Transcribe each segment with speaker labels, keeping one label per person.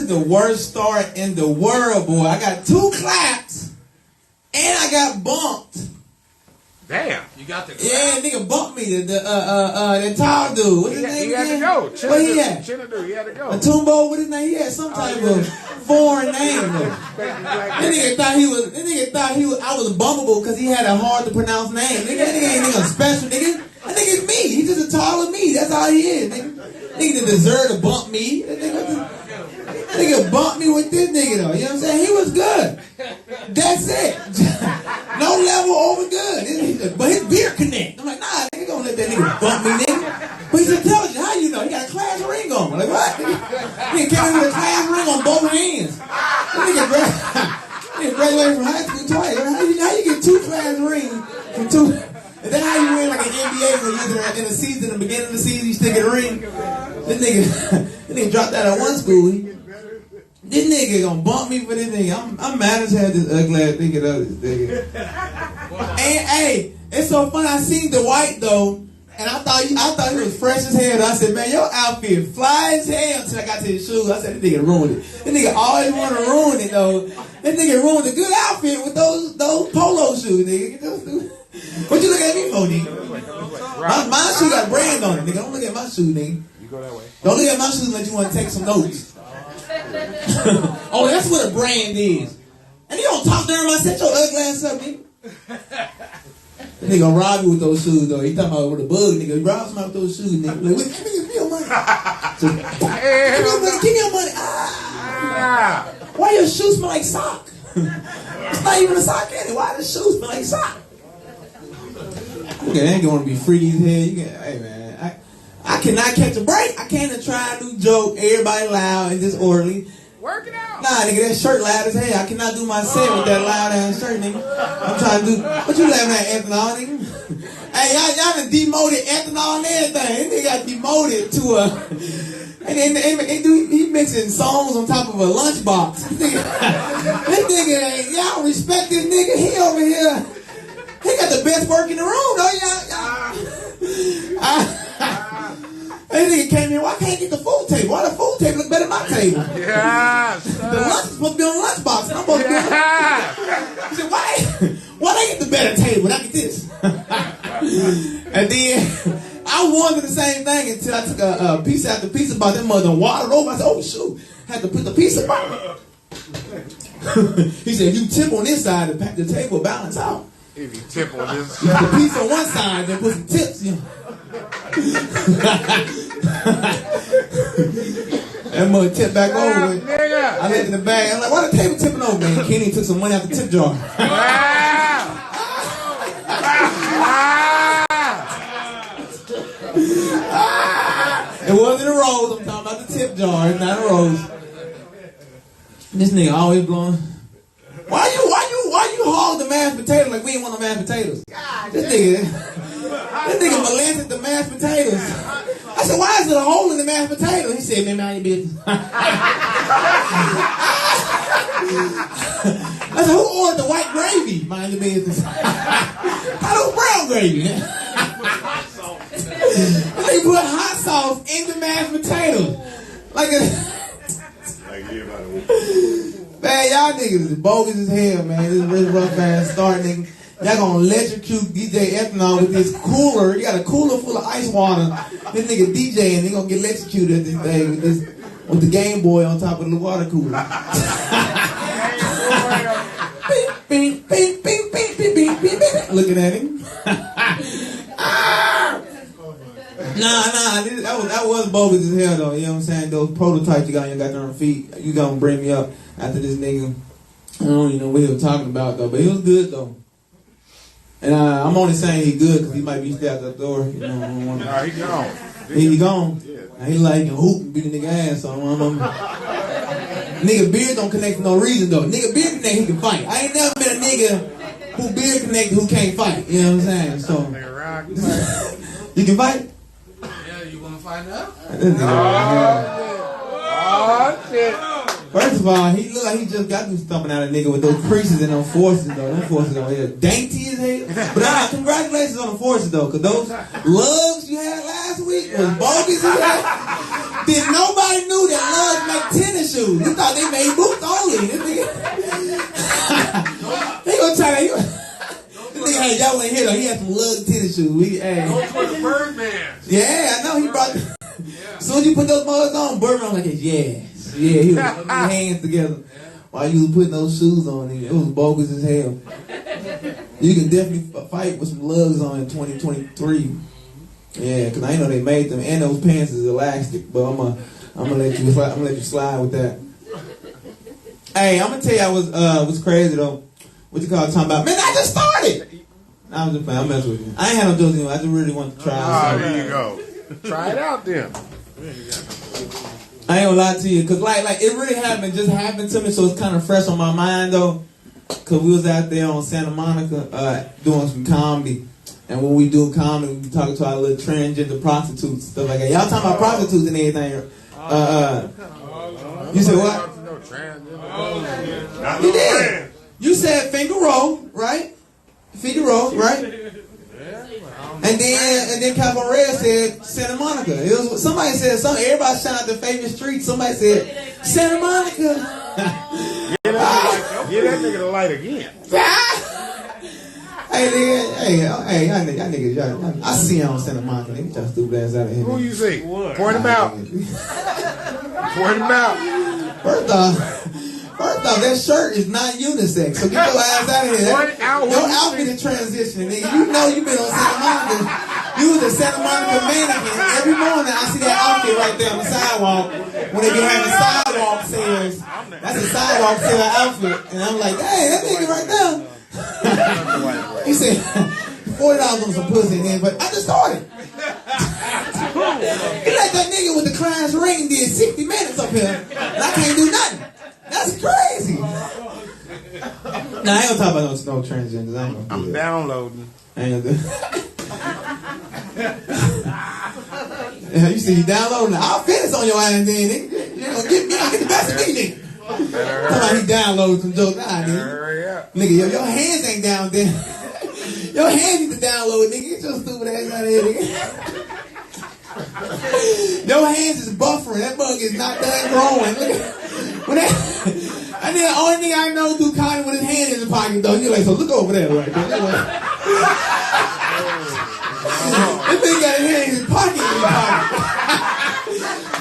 Speaker 1: is the worst start in the world, boy. I got 2 claps, and I got bumped.
Speaker 2: Damn, you got the clap?
Speaker 1: Yeah, nigga bumped me. That tall dude. What's his name?
Speaker 2: He had to go.
Speaker 1: What he had?
Speaker 2: Chinadu, he had to go.
Speaker 1: A Tumbo, what his name? He had some type of foreign name though. That nigga thought he was. I was bumpable because he had a hard to pronounce name. Nigga, that nigga ain't nigga special, nigga. That nigga's me. He's just as tall as me. That's all he is, nigga. Nigga didn't deserve to bump me. That nigga bumped me with this nigga though. You know what I'm saying? He was good. That's it. No level over good. But his beard connect. I'm like, nah, nigga, don't let that nigga bump me, nigga. But he's intelligent. How you know? He got a class ring on. I'm like, what? Nigga came in with a class ring on both hands. Nigga graduated from high school twice. How you get 2 class rings from 2? Is that how you win like an NBA when you're in the season, in the beginning of the season, you stick a ring? This nigga dropped out of one school. This nigga gonna bump me for this nigga. I'm mad as hell this ugly ass thinking of this nigga. And hey, it's so funny. I seen the white though, and I thought he was fresh as hell. I said, man, your outfit fly as hell until I got to his shoes. I said, this nigga ruined it. This nigga always want to ruin it though. This nigga ruined a good outfit with those polo shoes, nigga. What you look at me for, nigga? My shoe got brand on it, nigga. Don't look at my shoe, nigga.
Speaker 2: You go that way.
Speaker 1: Don't look at my shoes unless you want to take some notes. Oh, that's what a brand is. And you don't talk during my set your ugly ass up, nigga. That nigga gonna rob you with those shoes, though. He talking about with a bug, nigga. He rob somebody with those shoes, nigga. Like, wait, give me your money. So, give me your money. Why your shoes smell like sock? It's not even a sock in it. Why the shoes smell like sock? Okay, ain't gonna be free as hell. Hey man, I cannot catch a break. I can't try a new joke. Everybody loud and disorderly.
Speaker 2: Work it out.
Speaker 1: Nah, nigga, that shirt loud as hell. I cannot do my set with that loud ass shirt, nigga. I'm trying to do. What you laughing at, ethanol, nigga? Hey, y'all done demoted ethanol and everything. This nigga got demoted to a. And then he mixing songs on top of a lunchbox. This nigga, y'all don't respect this nigga. He over here. He got the best work in the room, though, y'all. That nigga came in, why can't I get the food table? Why the food table look better than my table?
Speaker 2: Yeah.
Speaker 1: The lunch is supposed to be on the lunchbox, and I'm supposed to be on the... He said, why they get the better table? I get this. And then, I wondered the same thing until I took a piece after piece about that mother and watered over. I said, oh, shoot. Had to put the piece about He said, if you tip on this side, the table will balance out.
Speaker 2: If you tip on this
Speaker 1: side. The piece on one side, then put some tips, you know. That mother tipped back over.
Speaker 2: Nigga.
Speaker 1: I looked in the bag. I'm like, why the table tipping over, man? Kenny took some money out the tip jar. It wasn't a rose. I'm talking about the tip jar. It's not a rose. This nigga always blowing. Why you hog the mashed potatoes like we ain't want no mashed potatoes? This nigga molested the mashed potatoes. I said, why is there a hole in the mashed potatoes? He said, man, mind your business. I said, who ordered the white gravy? Mind your business. I don't brown gravy. They put hot sauce in the mashed potatoes. Man, y'all niggas is bogus as hell, man. This is really rough ass start, nigga. Y'all gonna electrocute DJ Ethanol with this cooler. You got a cooler full of ice water. This nigga DJ and he gonna get electrocuted at this thing with the Game Boy on top of the water cooler. Beep, beep, beep, beep, beep, beep, beep, beep, beep. Looking at him. Nah, that was bogus as hell though. You know what I'm saying? Those prototypes you got on your goddamn feet, you gonna bring me up after this nigga. I don't even know what he was talking about though, but he was good though. And I'm only saying he good because he might be still at the door. You know, I don't want to.
Speaker 2: Nah, he gone.
Speaker 1: He gone. Yeah. He like hoop and beat a nigga ass. So nigga beard don't connect for no reason though. Nigga beard connect, he can fight. I ain't never been a nigga who beard connect who can't fight. You know what I'm saying? So you can fight.
Speaker 3: Find out?
Speaker 2: Oh, shit.
Speaker 1: First of all, he look like he just got through stumping out a nigga with those creases and those forces though. Them forces over here dainty as hell. But congratulations on the forces though, cause those lugs you had last week was bogus as hell. Then nobody knew that Lugs make tennis shoes. They thought they made boots only. They gonna try to. This nigga had y'all ain't here though. He had some Lugs tennis shoes.
Speaker 2: Those were the Birdman.
Speaker 1: Yeah, I know he brought. As soon as you put those mugs on, Birdman was like, yes. Yeah, he was putting his hands together while you was putting those shoes on. It was bogus as hell. You can definitely fight with some Lugs on in 2023. Yeah, because I know they made them, and those pants is elastic. But I'm gonna let you slide with that. Hey, I'm gonna tell you what's crazy though. What you call talking about? Man, I just started. I was just playing. I'm messing with you. I ain't had no jokes anymore. I just really want to try.
Speaker 2: Oh, there you go. Try it out then.
Speaker 1: I ain't gonna lie to you, cause like it really just happened to me, so it's kind of fresh on my mind though. Cause we was out there on Santa Monica doing some comedy, and when we do comedy, we be talking to our little transgender prostitutes, stuff like that. Y'all talking about prostitutes and everything. You said what? You did. You said finger roll, right? Finger roll, right? And then Cabaret said Santa Monica. It was somebody said something. Everybody shout out their favorite street. Somebody said Santa Monica.
Speaker 2: Get that nigga the light again.
Speaker 1: Hey, nigga, y'all, I see y'all on Santa Monica. Nigga, y'all stupid ass out of here.
Speaker 2: Who you see? Point him out. Point him out.
Speaker 1: First off, that shirt is not unisex, so get your ass out of here. Your outfit is transitioning, nigga. You know you been on Santa Monica. You was a Santa Monica mannequin. Every morning I see that outfit right there on the sidewalk when they be having sidewalk sales. That's a sidewalk sale outfit. And I'm like, hey, that nigga right there. He said, $40 on some pussy in there, but I just started. He let that nigga with the class ring did 60 minutes up here, and I can't do nothing. That's crazy. Nah, I ain't gonna talk about no transgenders. I ain't gonna do
Speaker 2: I'm downloading.
Speaker 1: I ain't gonna do Yeah, you see, you downloading. I'll finish on your ass then, nigga. You gonna get the best of me, nigga. Somebody he downloaded some jokes. Nah, nigga. Nigga, your hands ain't down there. Your hands need to download, nigga. Get your stupid ass out of here, nigga. Your hands is buffering. That bug is not done growing. Look at and then the only thing I know do comedy with his hand in his pocket though. You're like, so look over there right there. This thing got his hand in his pocket.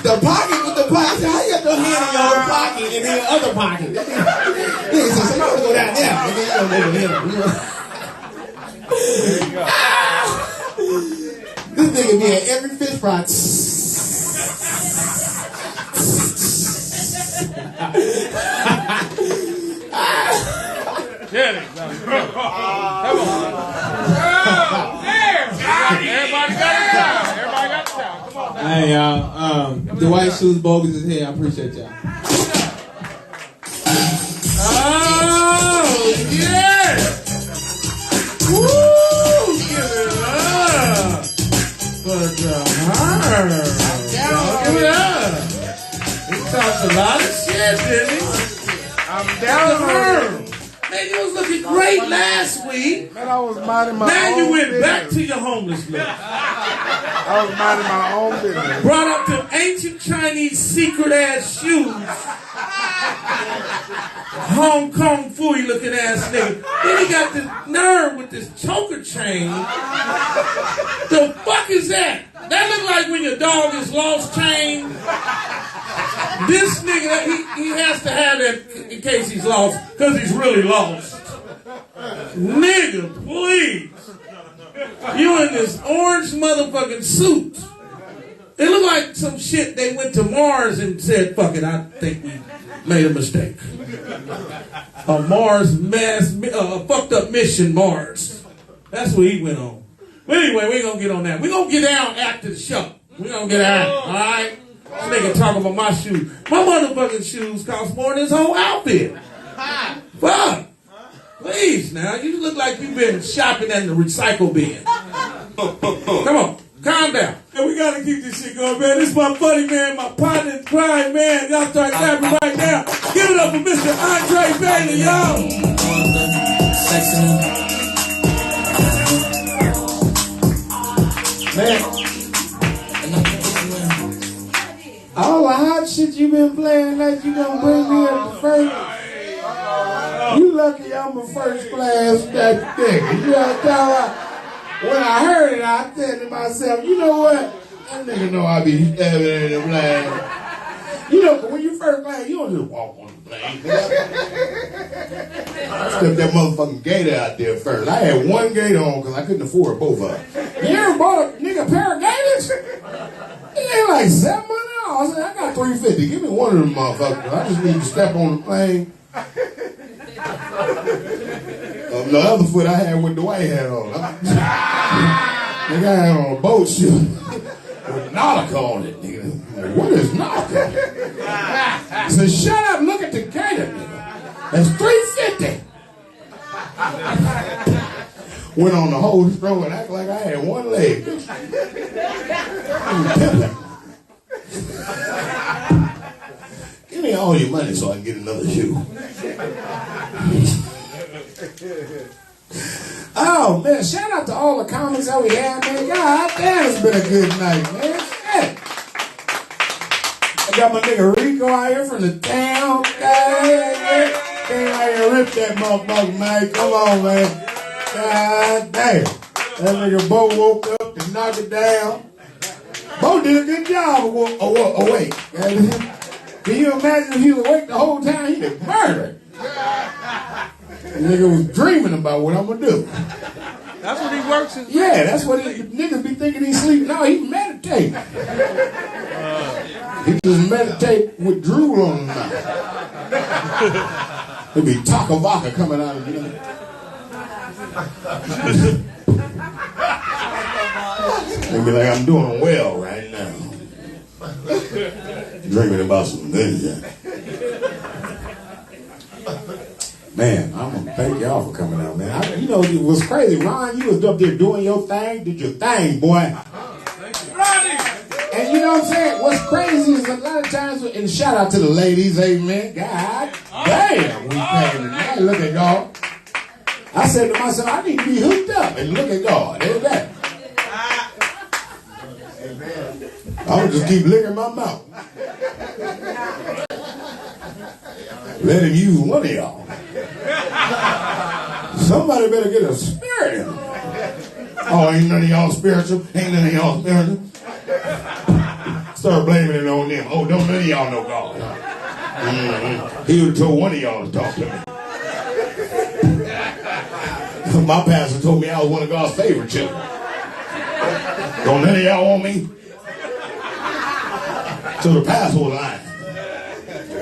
Speaker 1: The pocket with the pocket. So how you got your hand in your own pocket and in your other pocket? So you gotta go down there. And then you gotta go over here. This nigga be at every fish fry.
Speaker 2: Get it. Come on. Everybody got it down. Everybody got it down. Come on.
Speaker 1: Hey, y'all. The white shoes bogus is here. I appreciate y'all.
Speaker 2: Oh, yeah. Woo. Give it up. For the heart. Give it up. He talks a lot of shit, didn't he? I'm down to her. Man, you was looking great last week.
Speaker 3: Man, I was minding my
Speaker 2: Now
Speaker 3: own
Speaker 2: you went
Speaker 3: business.
Speaker 2: back to your homeless look.
Speaker 3: I was minding my own business.
Speaker 2: Brought up them ancient Chinese secret ass shoes. Hong Kong Fooey looking ass nigga. Then he got this nerve with this choker chain. The fuck is that? That look like when your dog is lost chain. This nigga, he has to have that in case he's lost, because he's really lost. Nigga, please. You in this orange motherfucking suit. It looked like some shit they went to Mars and said, fuck it, I think we made a mistake. A Mars fucked up mission Mars. That's what he went on. But anyway, we ain't gonna get on that. We gonna get down after the show. We gonna get out, alright? This nigga talking about my shoes. My motherfucking shoes cost more than this whole outfit. Fuck. Please now, you look like you've been shopping at the recycle bin. Come on, calm down. And we gotta keep this shit going, man. This is my buddy, man, my partner in crime, man. Y'all start clapping right now. Give it up for Mr. Andre Bailey, y'all. Man, I
Speaker 4: you been playing like you gonna bring me up first? You lucky I'm a first class that nigga. You know what I'm talking about? When I heard it, I said to myself, you know what? That nigga know I be stabbing in the plane. You know, when you first class, you don't just walk on the plane. Step that motherfucking gator out there first. I had one gator on because I couldn't afford both of them. You ever bought a nigga pair of gators? It ain't like $700. I said, I got $350. Give me one of them motherfuckers. I just need to step on the plane. The other foot I had with the white hat on. Nigga, I had on a boat shoe with Nautica on it, nigga. Like, what is Nautica? I said, shut up, look at the gator, nigga. That's $350. Went on the whole stroll and acted like I had one leg. Give me all your money so I can get another shoe. Oh man, shout out to all the comics that we had, man. God damn, it's been a good night, man. Shit. I got my nigga Rico out here from the town. Came out here and ripped that motherfucker, man. Come on, man. God damn. That nigga Bo woke up to knock it down. Bo did a good job awake. Can you imagine if he was awake the whole time? He'd have murdered. Nigga was dreaming about what I'm gonna do.
Speaker 2: That's what he works in.
Speaker 4: Yeah, that's what niggas be thinking he's sleeping. No, he meditate. He just meditate with drool on him now. There'll be taco vodka coming out of him. They'll be like, I'm doing well right now. Dreaming about some ninja. Man, I'm gonna thank y'all for coming out, man. You know, it was crazy. Ron, you was up there doing your thing. Did your thing, boy.
Speaker 2: Thank you. Ronnie!
Speaker 4: And you know what I'm saying? What's crazy is a lot of times, and shout out to the ladies, amen. God damn, we came tonight. Look at God. I said to myself, I need to be hooked up. And look at God. There's that. I'm just keep licking my mouth. Let him use one of y'all. Somebody better get a spirit in them. Oh, ain't none of y'all spiritual? Ain't none of y'all spiritual? Start blaming it on them. Oh, don't none of y'all know God. He would have told one of y'all to talk to me. My pastor told me I was one of God's favorite children. Don't none of y'all want me? So the pastor was lying.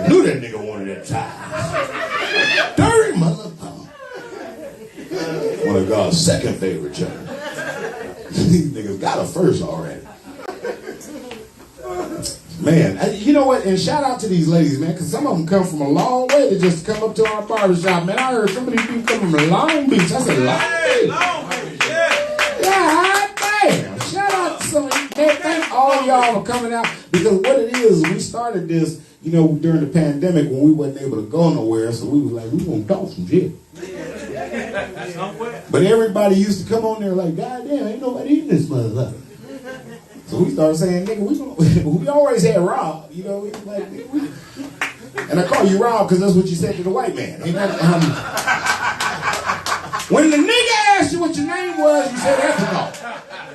Speaker 4: Knew that nigga wanted that child. Dirty motherfucker. One of God's second favorite children. These niggas got a first already. Man, you know what? And shout out to these ladies, man, because some of them come from a long way to just come up to our barbershop. Man, I heard some of these people come from Long Beach. I said, Long Beach? Yeah, damn. Shout out to some of you. Thank all y'all for coming out. Because what it is, we started this, you know, during the pandemic when we wasn't able to go nowhere. So we was like, we gonna talk some shit. But everybody used to come on there like, God damn, ain't nobody eating this motherfucker. So we started saying, nigga, we always had Rob, you know, like, and I call you Rob because that's what you said to the white man. Ain't that, when the nigga asked you what your name was, you said Ethanol.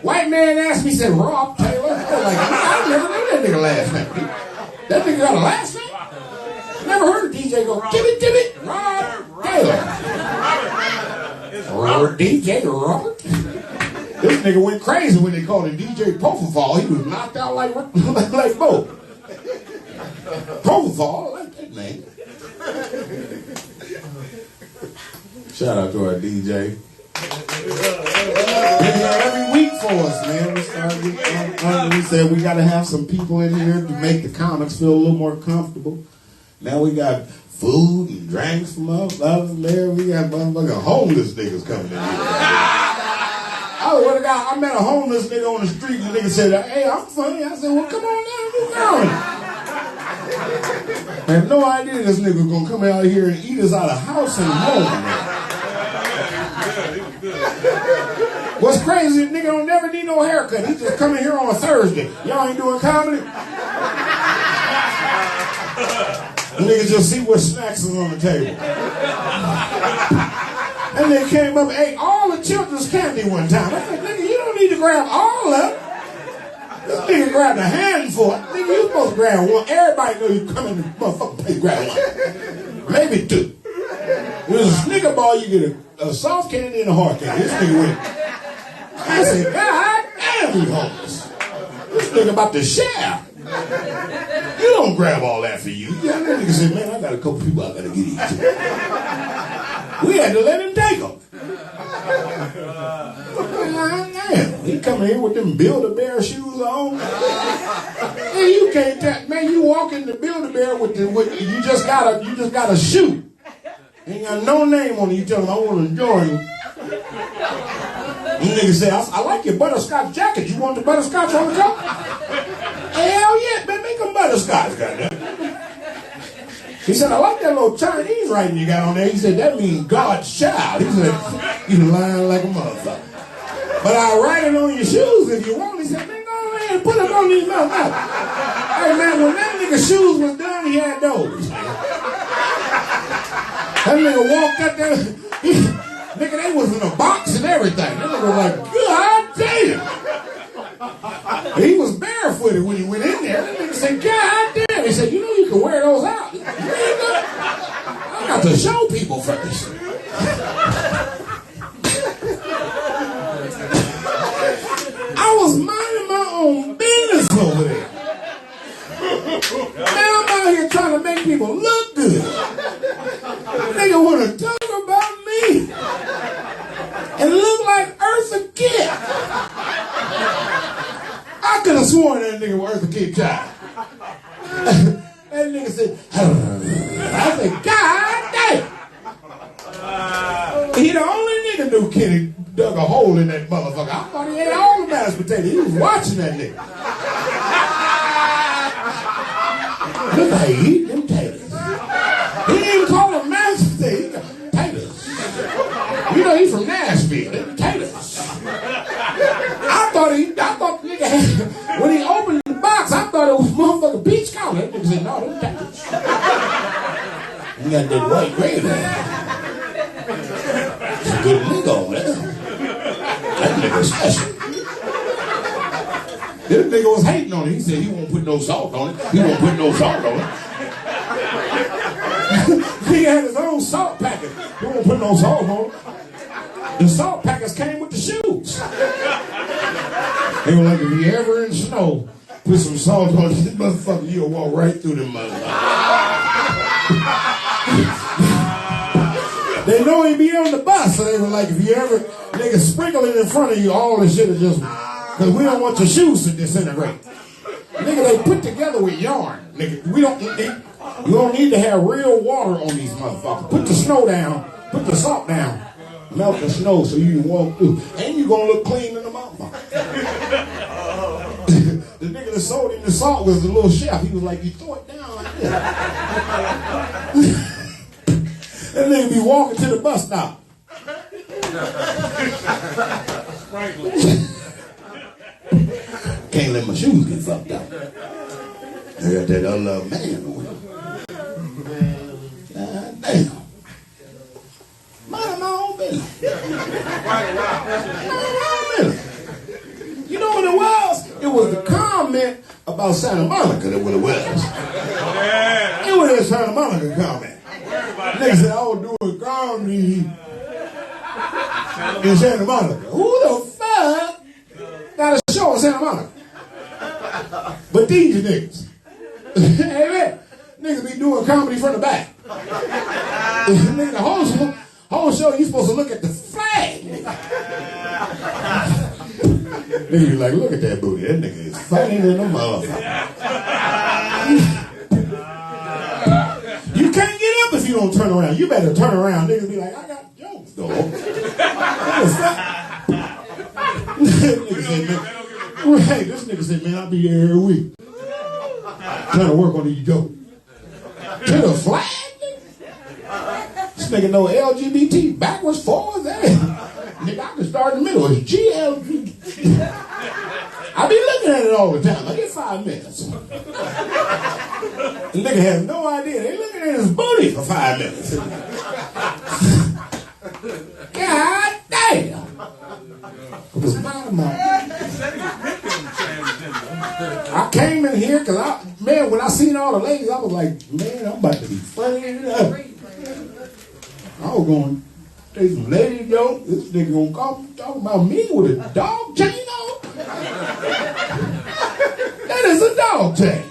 Speaker 4: White man asked me, said Rob Taylor. I was like, I never knew that nigga last name. That nigga got a last name? Never heard a DJ go, give it, Rob Taylor. Robert DJ Robert. This nigga went crazy when they called him DJ Propofol. He was knocked out like Bo. Propofol, I like that name. Shout out to our DJ. Been here every week for us, man. We said we got to have some people in here to make the comics feel a little more comfortable. Now we got food and drinks from us. There we got motherfucking homeless niggas coming in here. I met a homeless nigga on the street and the nigga said, hey, I'm funny. I said, well, come on down, keep going. I had no idea this nigga was going to come out here and eat us out of house and home. What's crazy, nigga don't never need no haircut. He just coming here on a Thursday. Y'all ain't doing comedy? Nigga just see what snacks is on the table. And they came up and ate all the children's candy one time. I said, nigga, you don't need to grab all of it. This nigga grabbed a handful. Nigga, you supposed to grab one. Everybody know you come in the motherfucking place, grab one. Maybe two. There's a Snicker bar, you get a soft candy and a hard candy. This nigga went. I said, God damn, you homeless. This nigga about to share. You don't grab all that for you. Yeah, that nigga said, man, I got a couple people I gotta get eat to. We had to let him take them. Damn, he coming here with them Build-A-Bear shoes on. Man, you can't tell, man, you walk in the Build-A-Bear with you just got a shoe. Ain't got no name on it. You tell him I want to join you. The nigga say, I like your butterscotch jacket. You want the butterscotch on the cup? Hell yeah, man, make them butterscotch, goddamn. He said, I like that little Chinese writing you got on there. He said, that means God's child. He said, you lying like a motherfucker. But I'll write it on your shoes if you want. He said, man, go ahead and put them on these motherfuckers. Hey, man, when that nigga's shoes was done, he had those. That nigga walked up there. Nigga, they was in a box and everything. That nigga was like, God damn. He was barefooted when he went in there. That nigga said, God damn. He said, you know you can wear those out. I got to show people first. I was minding my own business over there. Man, I'm out here trying to make people look good. Nigga want to talk about me and look like Eartha Kitt. I could have sworn that nigga was Eartha Kitt child. That nigga said, I said, God damn. He the only nigga knew Kenny dug a hole in that motherfucker. I thought he ate all the mashed potatoes. He was watching that nigga. Look how he eat them taters. He didn't even call them mashed potatoes. Taters. You know he's from Nashville. Them taters. I thought nigga had, when he opened the box, I thought it was motherfucking peach cobbler. That nigga said, no, them taters. You got that white gravy. It's a good nigga over there. That nigga special. This nigga was hating on it. He said he won't put no salt on it. He won't put no salt on it. He had his own salt packet. He won't put no salt on it. The salt packets came with the shoes. They were like, if you ever in snow, put some salt on this motherfucker, you'll walk right through them motherfuckers. They know he be on the bus, so they were like, if you ever, nigga, sprinkle it in front of you, all this shit is just, because we don't want your shoes to disintegrate. Nigga, they put together with yarn. Nigga, you don't need to have real water on these motherfuckers. Put the snow down, put the salt down, melt the snow so you can walk through. And you gonna look clean in the motherfucker. The nigga that sold him the salt was the little chef. He was like, you throw it down like this. That nigga be walking to the bus stop. Can't let my shoes get fucked up. I got that other man on it. God damn. Mind my own business. Mind my own business. You know what it was? It was the comment about Santa Monica that what it was. It was that Santa Monica comment. Nigga said, I was doing comedy in Santa Monica. Who the fuck got a show in Santa Monica? But these niggas. Hey man, niggas be doing comedy from the back. Nigga, the whole show you supposed to look at the flag. Nigga be like, look at that booty. That nigga is funny than a motherfucker. You can't get up if you don't turn around. You better turn around. Niggas be like, I got jokes, dog. This nigga said, man, I'll be here every week. Trying to work on these jokes. To the flag, nigga. This nigga know LGBT backwards, forwards, that. Nigga, I can start in the middle. It's GLBT. I be looking at it all the time. I get 5 minutes. The nigga has no idea. They looking at his booty for 5 minutes. God damn. It was my mind. I came in here because when I seen all the ladies, I was like, man, I'm about to be funny. I was going to say some lady joke. This nigga gonna talk about me with a dog chain on. That is a dog chain.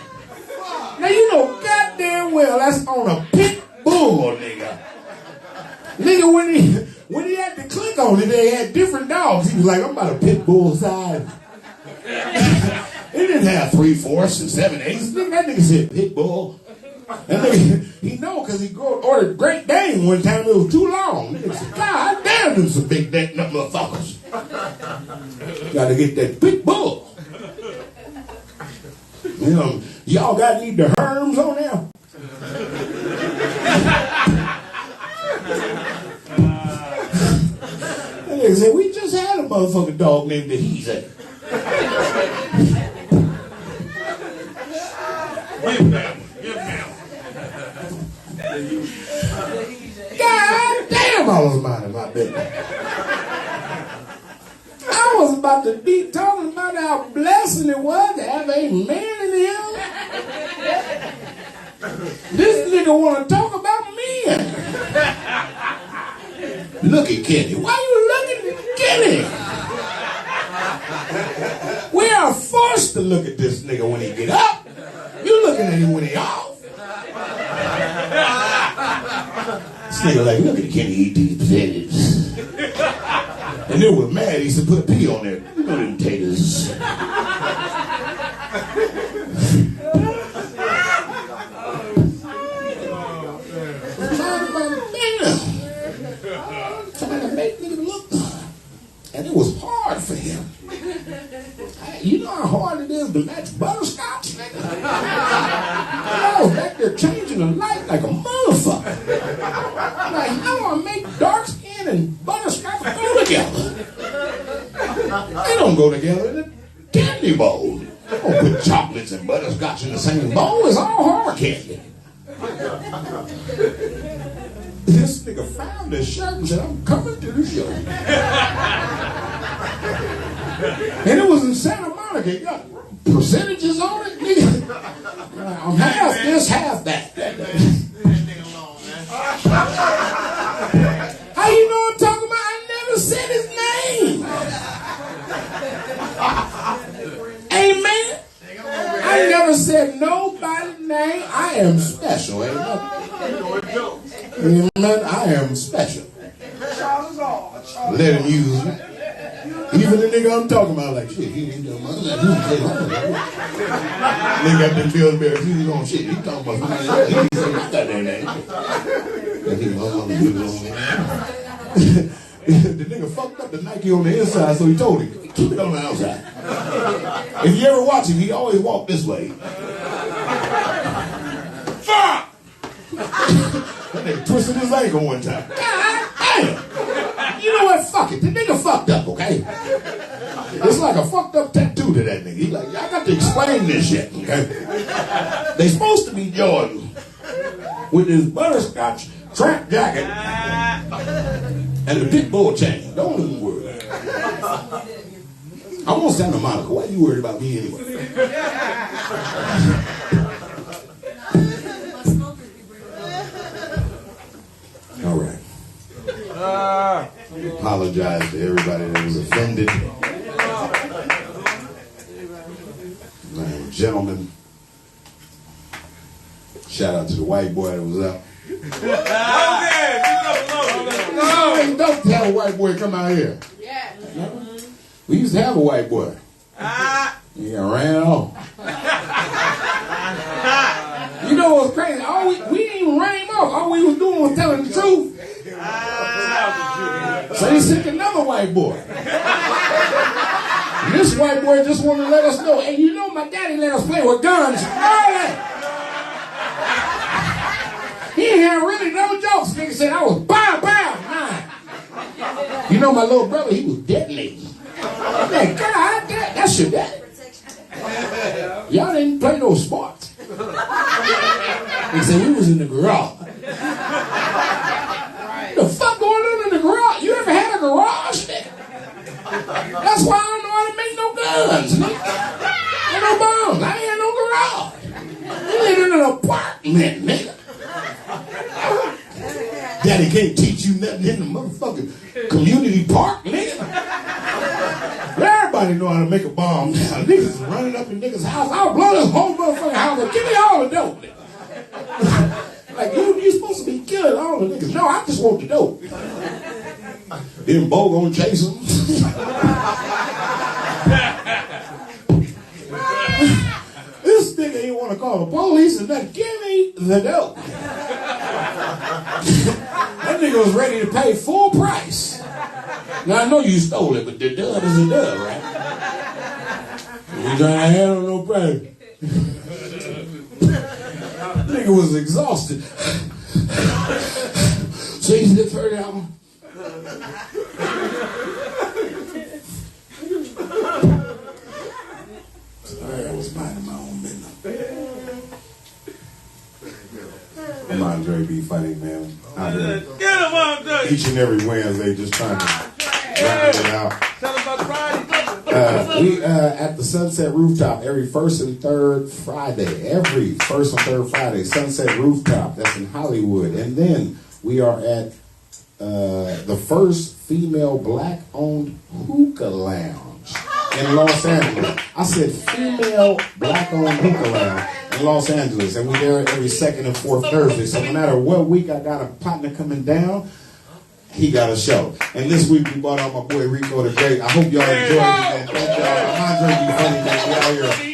Speaker 4: Now you know goddamn well that's on a pit bull, nigga. Nigga, when he had to click on it, they had different dogs. He was like, I'm about a pit bull size. It didn't have 3/4 and 7/8. That nigga said pit bull. And nigga, he know because he ordered Great Dane one time. It was too long. Nigga said, God damn, them some big neck motherfuckers. Gotta get that pit bull. You know, y'all got any of the Herms on there? They said, we just had a motherfucking dog named the Heezy. God damn, I was minding my business. I was about to be talking about how blessing it was to have a man in him. This nigga want to talk about men. Look at Kenny. Why you looking at Kenny? We are forced to look at this nigga when he get up. You looking at him when he off. This nigga like, look at Kenny eat these potatoes. And then was mad, he used to put a P on there. You know them taters. Trying to make nigga look. And it was hard for him. You know how hard it is to match butterscotch, nigga? I was back there changing the light like a motherfucker. Like, how do I make dark skin and butterscotch go together? They don't go together in a candy bowl. They don't put chocolates and butterscotch in the same bowl. It's all hard candy. This nigga found this shirt and said, I'm coming to the show. And it was in Santa Monica. It got percentages on it, nigga. I'm half this, half that. How you know I'm talking about? I never said his name. Amen. I never said nobody's name. I am special. Amen. Amen. I am special. Let him use me. Even the nigga I'm talking about, like, shit, he ain't done much. Nigga got them Pillsbury shoes on, shit. He talking about somebody else. He ain't say my goddamn name. The nigga fucked up the Nike on the inside, so he told him, keep it on the outside. If you ever watch him, he always walk this way. Fuck! That nigga twisted his ankle one time. God damn! You know what? Fuck it. The nigga fucked up, okay? It's like a fucked up tattoo to that nigga. He's like, I got to explain this shit, okay? They supposed to be Jordan with this butterscotch track jacket and the big bull chain. Don't even worry. I'm on Santa Monica. Why are you worried about me anyway? All right. Apologize to everybody that was offended. Gentlemen, shout out to the white boy that was up. No, don't tell a white boy come out here. Yeah. No? We used to have a white boy. He got ran off. You know what's crazy? We didn't even ran him off. All we was doing was telling the truth. So he sent another white boy. And this white boy just wanted to let us know, hey, you know my daddy let us play with guns early. He ain't had really no jokes. Nigga said I was bow, nine. You know my little brother, he was deadly. I'm like, God, that's your daddy. Y'all didn't play no sports. He said, we was in the garage. What the fuck going on in the garage? You ever had a garage, nigga? That's why I don't know how to make no guns, nigga. Ain't no bombs. I ain't had no garage. You live in an apartment, nigga. Daddy can't teach you nothing in the motherfucking community park, nigga. Everybody know how to make a bomb now. Niggas is running up in niggas' house. I'll blow this whole motherfucking house up. Give me all the dope, nigga. Like, you supposed to be killing all the niggas. No, I just want the dope. Then Bo gonna chase him. This nigga ain't want to call the police and then give me the dope. That nigga was ready to pay full price. Now I know you stole it, but the dub is a dub, right? You trying to handle no problem. Nigga was exhausted. So he's the third album. Sorry, I was minding my own business. I'm andrebfunny, man. Out here
Speaker 2: Get him, Andre.
Speaker 4: each and every Wednesday just trying to round it out.
Speaker 2: Tell him about Friday.
Speaker 4: We at the Sunset Rooftop every first and third Friday. Every first and third Friday, Sunset Rooftop. That's in Hollywood. And then we are at the first female black-owned hookah lounge in Los Angeles. I said female black-owned hookah lounge in Los Angeles. And we're there every second and fourth Thursday. So no matter what week I got a partner coming down, he got a show. And this week we brought out my boy Rico the Great. I hope y'all enjoyed it, man. Thank y'all. I'm Andre B. Funny, man. We out here.